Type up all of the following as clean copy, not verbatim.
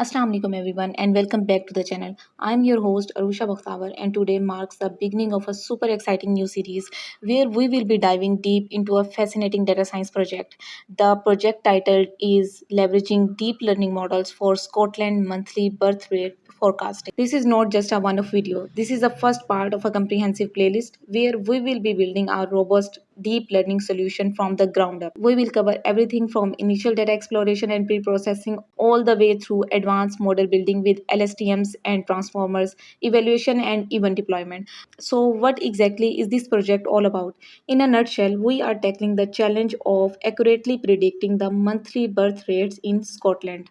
Assalamu alaikum everyone and welcome back to the channel. I'm your host Arusha Bakhtawar and today marks the beginning of a super exciting new series where we will be diving deep into a fascinating data science project. The project titled is Leveraging Deep Learning Models for Scotland Monthly Birth Rate Forecasting. This is not just a one-off video. This is the first part of a comprehensive playlist where we will be building our robust deep learning solution from the ground up. We will cover everything from initial data exploration and pre-processing all the way through advanced model building with LSTMs and transformers, evaluation and even deployment. So what exactly is this project all about? In a nutshell, we are tackling the challenge of accurately predicting the monthly birth rates in Scotland.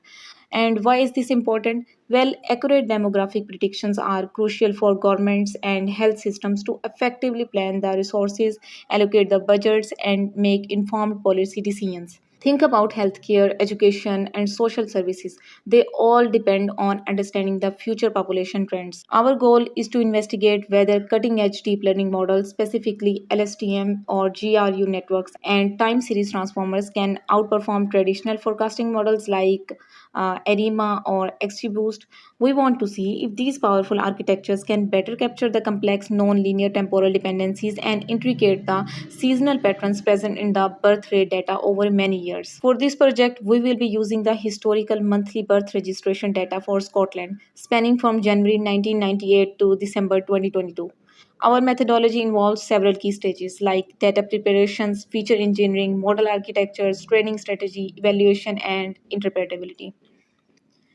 And why is this important? Well, accurate demographic predictions are crucial for governments and health systems to effectively plan the resources, allocate the budgets, and make informed policy decisions. Think about healthcare, education, and social services. They all depend on understanding the future population trends. Our goal is to investigate whether cutting edge deep learning models, specifically LSTM or GRU networks and time series transformers, can outperform traditional forecasting models like ARIMA or XGBoost. We want to see if these powerful architectures can better capture the complex non-linear temporal dependencies and intricate the seasonal patterns present in the birth rate data over many years. For this project, we will be using the historical monthly birth registration data for Scotland, spanning from January 1998 to December 2022. Our methodology involves several key stages like data preparations, feature engineering, model architectures, training strategy, evaluation, and interpretability.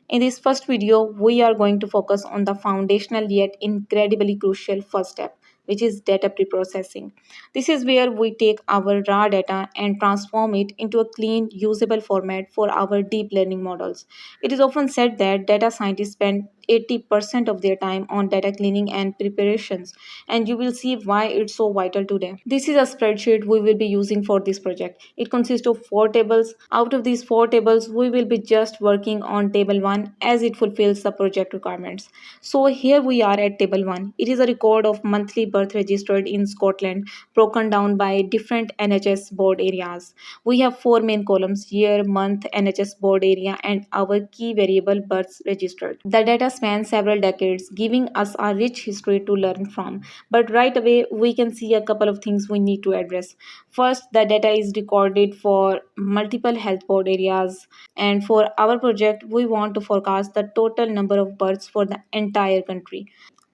In this first video, we are going to focus on the foundational yet incredibly crucial first step, which is data preprocessing. This is where we take our raw data and transform it into a clean, usable format for our deep learning models. It is often said that data scientists spend 80% of their time on data cleaning and preparations, and you will see why it's so vital today. This is a spreadsheet we will be using for this project. It consists of four tables. Out of these four tables, we will be just working on table 1 as it fulfills the project requirements. So here we are at table 1. It is a record of monthly birth registered in Scotland broken down by different NHS board areas. We have four main columns: year, month, NHS board area, and our key variable births registered. The data spans several decades, giving us a rich history to learn from. But right away, we can see a couple of things we need to address. First, the data is recorded for multiple health board areas, and for our project, we want to forecast the total number of births for the entire country.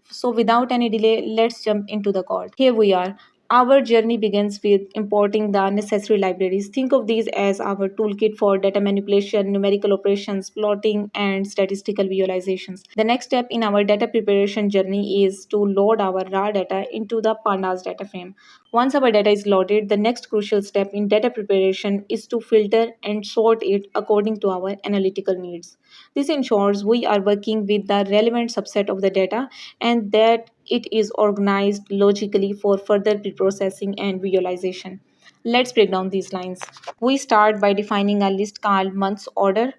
So, without any delay, let's jump into the code. Here we are. Our journey begins with importing the necessary libraries. Think of these as our toolkit for data manipulation, numerical operations, plotting, and statistical visualizations. The next step in our data preparation journey is to load our raw data into the pandas data frame. Once our data is loaded, the next crucial step in data preparation is to filter and sort it according to our analytical needs. This ensures we are working with the relevant subset of the data and that it is organized logically for further preprocessing and visualization. Let's break down these lines. We start by defining a list called months order.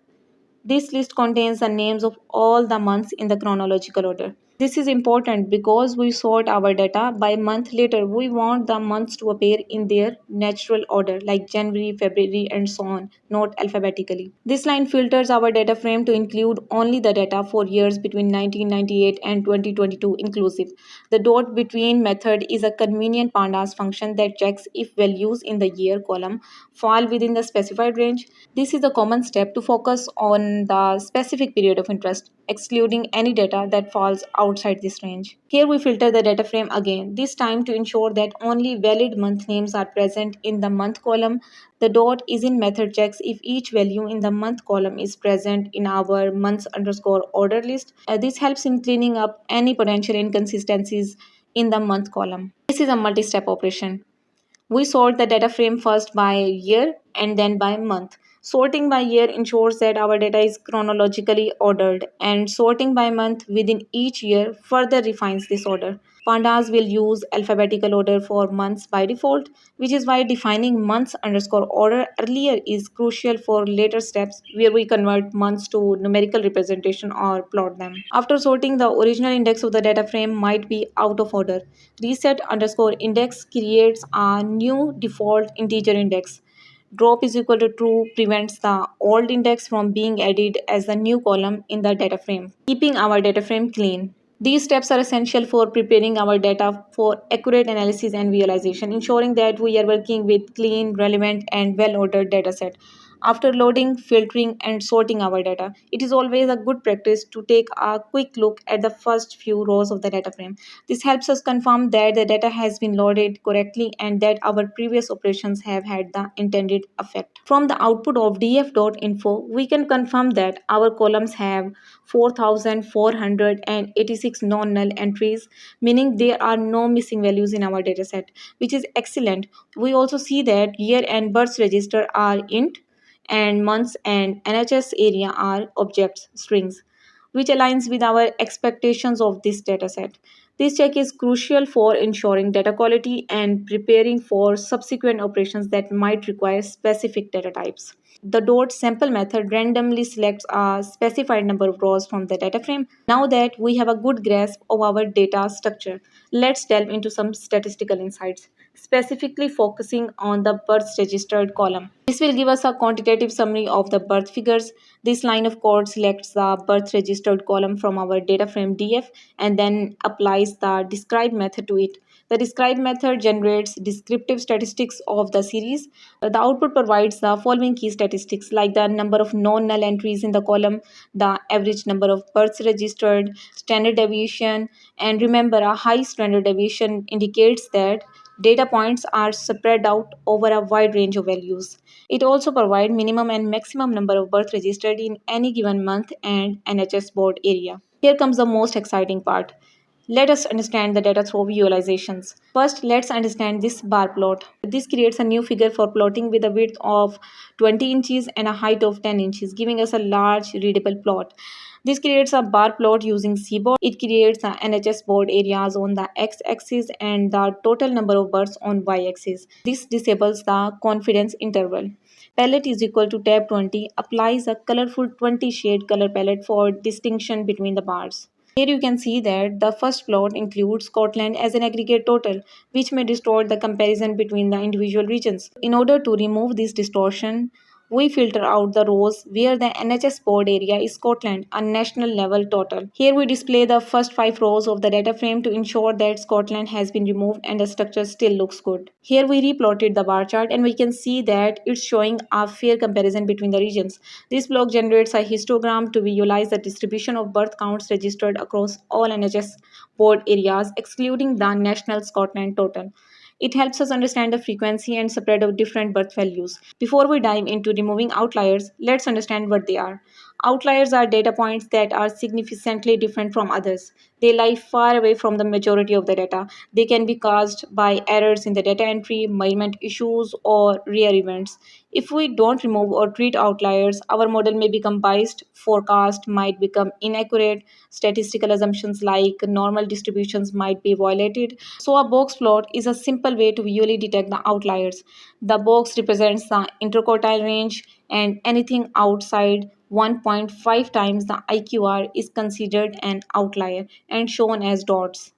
This list contains the names of all the months in the chronological order. This is important because we sort our data by month later. We want the months to appear in their natural order, like January, February, and so on, not alphabetically. This line filters our data frame to include only the data for years between 1998 and 2022 inclusive. The dot between method is a convenient pandas function that checks if values in the year column fall within the specified range. This is a common step to focus on the specific period of interest, excluding any data that falls outside this range. Here we filter the data frame again, this time to ensure that only valid month names are present in the month column. The dot is in method checks if each value in the month column is present in our months underscore order list. This helps in cleaning up any potential inconsistencies in the month column. This is a multi-step operation. We sort the data frame first by year and then by month. Sorting by year ensures that our data is chronologically ordered, and sorting by month within each year further refines this order. Pandas will use alphabetical order for months by default, which is why defining months underscore order earlier is crucial for later steps where we convert months to numerical representation or plot them. After sorting, the original index of the data frame might be out of order. Reset underscore index creates a new default integer index. Drop is equal to true prevents the old index from being added as the new column in the data frame, keeping our data frame clean. These steps are essential for preparing our data for accurate analysis and visualization, ensuring that we are working with clean, relevant, and well ordered dataset. After loading, filtering, and sorting our data, it is always a good practice to take a quick look at the first few rows of the data frame. This helps us confirm that the data has been loaded correctly and that our previous operations have had the intended effect. From the output of df.info, we can confirm that our columns have 4,486 non-null entries, meaning there are no missing values in our dataset, which is excellent. We also see that year and births register are int and months and NHS area are objects strings, which aligns with our expectations of this dataset. This check is crucial for ensuring data quality and preparing for subsequent operations that might require specific data types. The dot sample method randomly selects a specified number of rows from the data frame. Now that we have a good grasp of our data structure, let's delve into some statistical insights, specifically focusing on the births registered column. This will give us a quantitative summary of the birth figures. This line of code selects the birth registered column from our data frame df and then applies the describe method to it. The describe method generates descriptive statistics of the series. The output provides the following key statistics like the number of non-null entries in the column, the average number of births registered, standard deviation, and remember a high standard deviation indicates that data points are spread out over a wide range of values. It also provides minimum and maximum number of births registered in any given month and NHS board area. Here comes the most exciting part. Let us understand the data through visualizations. First, let's understand this bar plot. This creates a new figure for plotting with a width of 20 inches and a height of 10 inches, giving us a large readable plot. This creates a bar plot using cboard. It creates the NHS board areas on the x-axis and the total number of births on y-axis. This disables the confidence interval. Palette is equal to tab 20 applies a colorful 20 shade color palette for distinction between the bars. Here you can see that the first plot includes Scotland as an aggregate total, which may distort the comparison between the individual regions. In order to remove this distortion, we filter out the rows where the NHS board area is Scotland, a national level total. Here we display the first 5 rows of the data frame to ensure that Scotland has been removed and the structure still looks good. Here we replotted the bar chart and we can see that it's showing a fair comparison between the regions. This block generates a histogram to visualize the distribution of birth counts registered across all NHS board areas, excluding the national Scotland total. It helps us understand the frequency and spread of different birth values. Before we dive into removing outliers, let's understand what they are. Outliers are data points that are significantly different from others. They lie far away from the majority of the data. They can be caused by errors in the data entry, measurement issues, or rare events. If we don't remove or treat outliers, our model may become biased, forecast might become inaccurate, statistical assumptions like normal distributions might be violated. So, a box plot is a simple way to visually detect the outliers. The box represents the interquartile range, and anything outside 1.5 times the IQR is considered an outlier and shown as dots.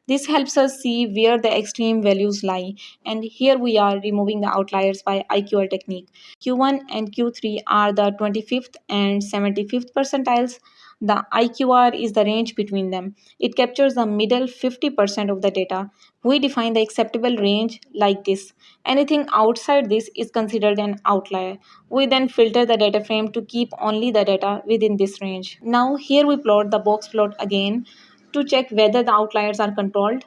This helps us see where the extreme values lie, and here we are removing the outliers by IQR technique. Q1 and Q3 are the 25th and 75th percentiles. The IQR is the range between them. It captures the middle 50% of the data. We define the acceptable range like this. Anything outside this is considered an outlier. We then filter the data frame to keep only the data within this range. Now here we plot the box plot again to check whether the outliers are controlled.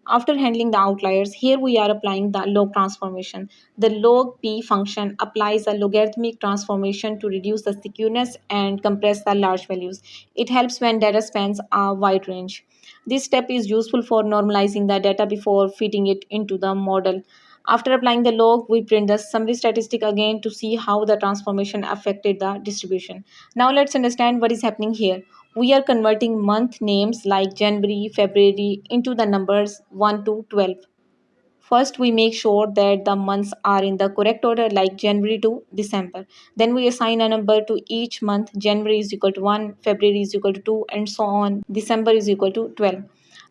After handling the outliers, here we are applying the log transformation. The log p function applies a logarithmic transformation to reduce the skewness and compress the large values. It helps when data spans a wide range. This step is useful for normalizing the data before feeding it into the model. After applying the log, we print the summary statistic again to see how the transformation affected the distribution. Now let's understand what is happening here. We are converting month names like January, February into the numbers 1 to 12. First, we make sure that the months are in the correct order like January to December. Then we assign a number to each month. January is equal to 1, February is equal to 2, and so on. December is equal to 12.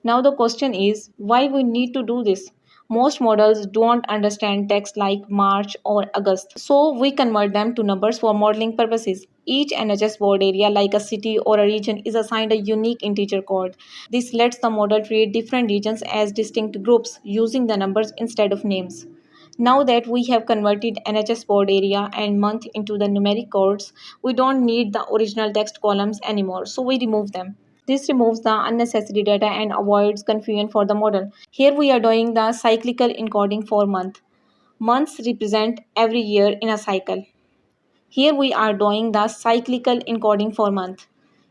Now the question is why we need to do this? Most models don't understand text like March or August, so we convert them to numbers for modeling purposes. Each NHS board area, like a city or a region, is assigned a unique integer code. This lets the model treat different regions as distinct groups using the numbers instead of names. Now that we have converted NHS board area and month into the numeric codes, we don't need the original text columns anymore, so we remove them. This removes the unnecessary data and avoids confusion for the model. Here we are doing the cyclical encoding for month. Months represent every year in a cycle. Here we are doing the cyclical encoding for month.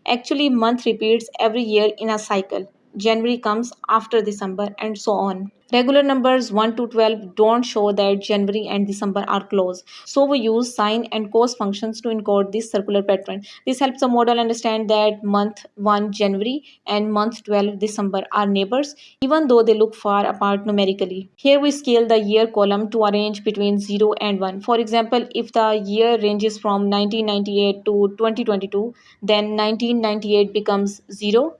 Actually, month repeats every year in a cycle. January comes after December and so on. Regular numbers 1 to 12 don't show that January and December are close. So we use sine and cos functions to encode this circular pattern. This helps the model understand that month 1 January and month 12 December are neighbors even though they look far apart numerically. Here we scale the year column to a range between 0 and 1. For example, if the year ranges from 1998 to 2022, then 1998 becomes 0,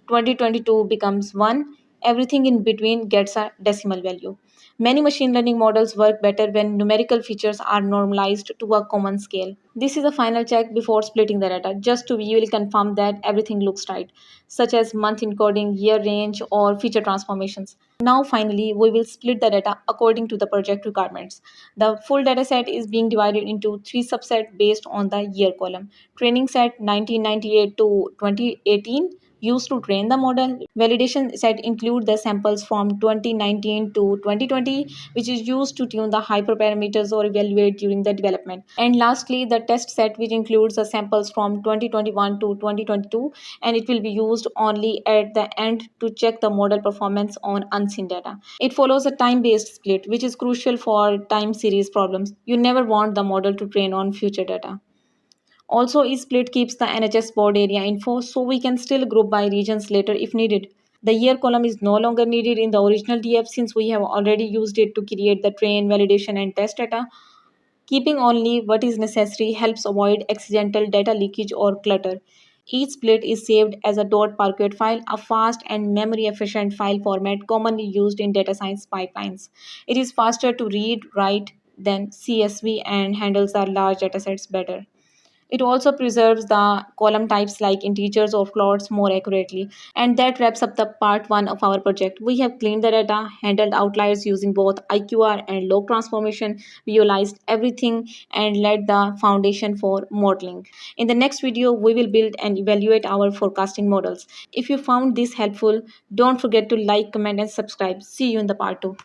2022 becomes 1, everything in between gets a decimal value. Many machine learning models work better when numerical features are normalized to a common scale. This is a final check before splitting the data, just to visually confirm that everything looks right, such as month encoding, year range, or feature transformations. Now, finally, we will split the data according to the project requirements. The full dataset is being divided into three subsets based on the year column. Training set 1998 to 2018 used to train the model. Validation set include the samples from 2019 to 2020, which is used to tune the hyperparameters or evaluate during the development. And lastly, the test set, which includes the samples from 2021 to 2022, and it will be used only at the end to check the model performance on unseen data. It follows a time-based split, which is crucial for time series problems. You never want the model to train on future data. Also, eSplit keeps the NHS board area info so we can still group by regions later if needed. The year column is no longer needed in the original DF since we have already used it to create the train, validation, and test data. Keeping only what is necessary helps avoid accidental data leakage or clutter. Each split is saved as a .parquet file, a fast and memory efficient file format commonly used in data science pipelines. It is faster to read, write than CSV and handles our large datasets better. It also preserves the column types like integers or floats more accurately. And that wraps up the part 1 of our project. We have cleaned the data, handled outliers using both IQR and log transformation, visualized everything, and laid the foundation for modeling. In the next video, we will build and evaluate our forecasting models. If you found this helpful, don't forget to like, comment, and subscribe. See you in the part 2.